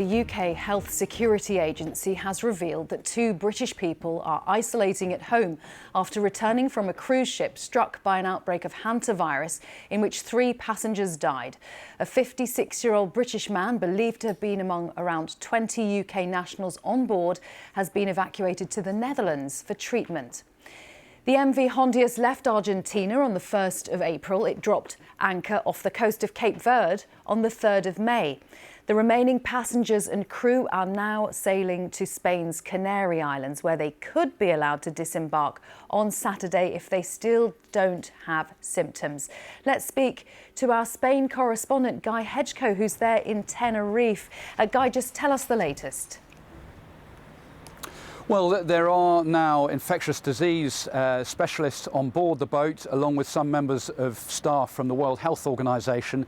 The UK Health Security Agency has revealed that 2 British people are isolating at home after returning from a cruise ship struck by an outbreak of hantavirus in which 3 passengers died. A 56-year-old British man, believed to have been among around 20 UK nationals on board, has been evacuated to the Netherlands for treatment. The MV Hondius left Argentina on the 1st of April. It dropped anchor off the coast of Cape Verde on the 3rd of May. The remaining passengers and crew are now sailing to Spain's Canary Islands, where they could be allowed to disembark on Saturday if they still don't have symptoms. Let's speak to our Spain correspondent, Guy Hedgecoe, who's there in Tenerife. Guy, just tell us the latest. Well, there are now infectious disease specialists on board the boat, along with some members of staff from the World Health Organization.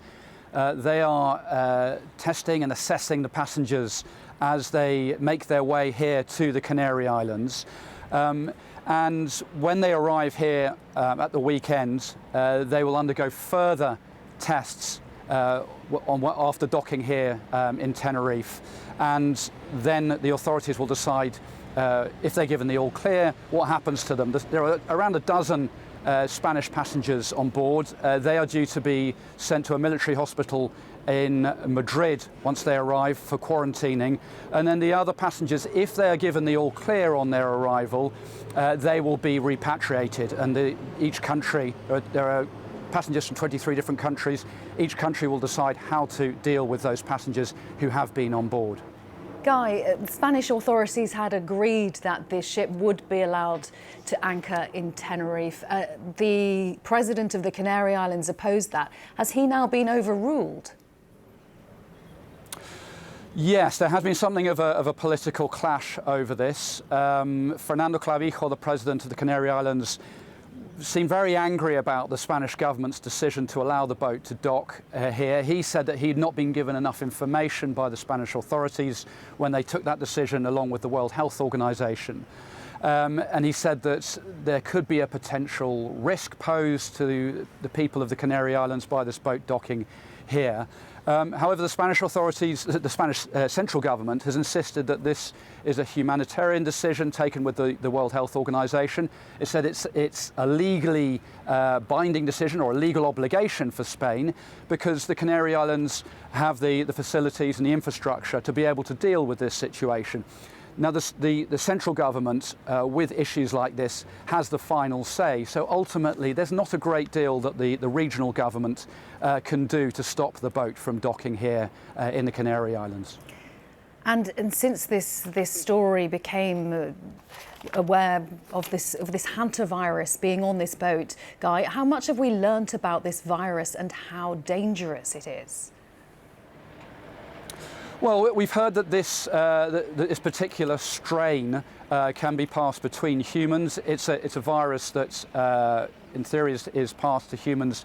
They are testing and assessing the passengers as they make their way here to the Canary Islands. And when they arrive here at the weekend, they will undergo further tests after docking here in Tenerife. And then the authorities will decide if they're given the all clear, what happens to them. There are around a dozen Spanish passengers on board. They are due to be sent to a military hospital in Madrid once they arrive for quarantining. And then the other passengers, if they are given the all clear on their arrival, they will be repatriated. And each country, there are passengers from 23 different countries, each country will decide how to deal with those passengers who have been on board. Guy, Spanish authorities had agreed that this ship would be allowed to anchor in Tenerife. The president of the Canary Islands opposed that. Has he now been overruled? Yes, there has been something of a political clash over this. Fernando Clavijo, the president of the Canary Islands, seemed very angry about the Spanish government's decision to allow the boat to dock here. He said that he had not been given enough information by the Spanish authorities when they took that decision, along with the World Health Organization. And he said that there could be a potential risk posed to the people of the Canary Islands by this boat docking here. However, the Spanish authorities, the Spanish central government, has insisted that this is a humanitarian decision taken with the World Health Organization. It said it's a legally binding decision, or a legal obligation for Spain, because the Canary Islands have the facilities and the infrastructure to be able to deal with this situation. Now, the central government, with issues like this, has the final say. So ultimately, there's not a great deal that the regional government can do to stop the boat from docking here in the Canary Islands. And since this story became aware of this hantavirus being on this boat, Guy, how much have we learnt about this virus and how dangerous it is? Well, we've heard that this particular strain can be passed between humans. It's a virus that, in theory, is passed to humans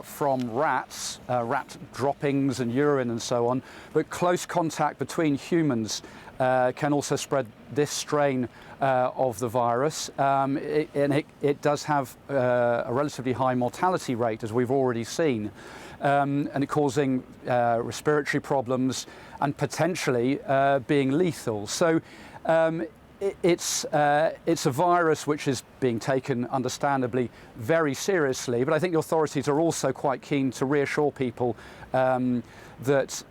from rats, rat droppings and urine and so on. But close contact between humans can also spread this strain of the virus. It does have a relatively high mortality rate, as we've already seen, and it causing respiratory problems and potentially being lethal. So it's a virus which is being taken, understandably, very seriously. But I think the authorities are also quite keen to reassure people that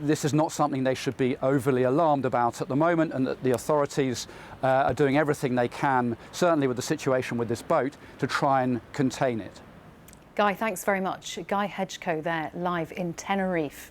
this is not something they should be overly alarmed about at the moment, and that the authorities are doing everything they can, certainly with the situation with this boat, to try and contain it. Guy, thanks very much. Guy Hedgecoe there, live in Tenerife.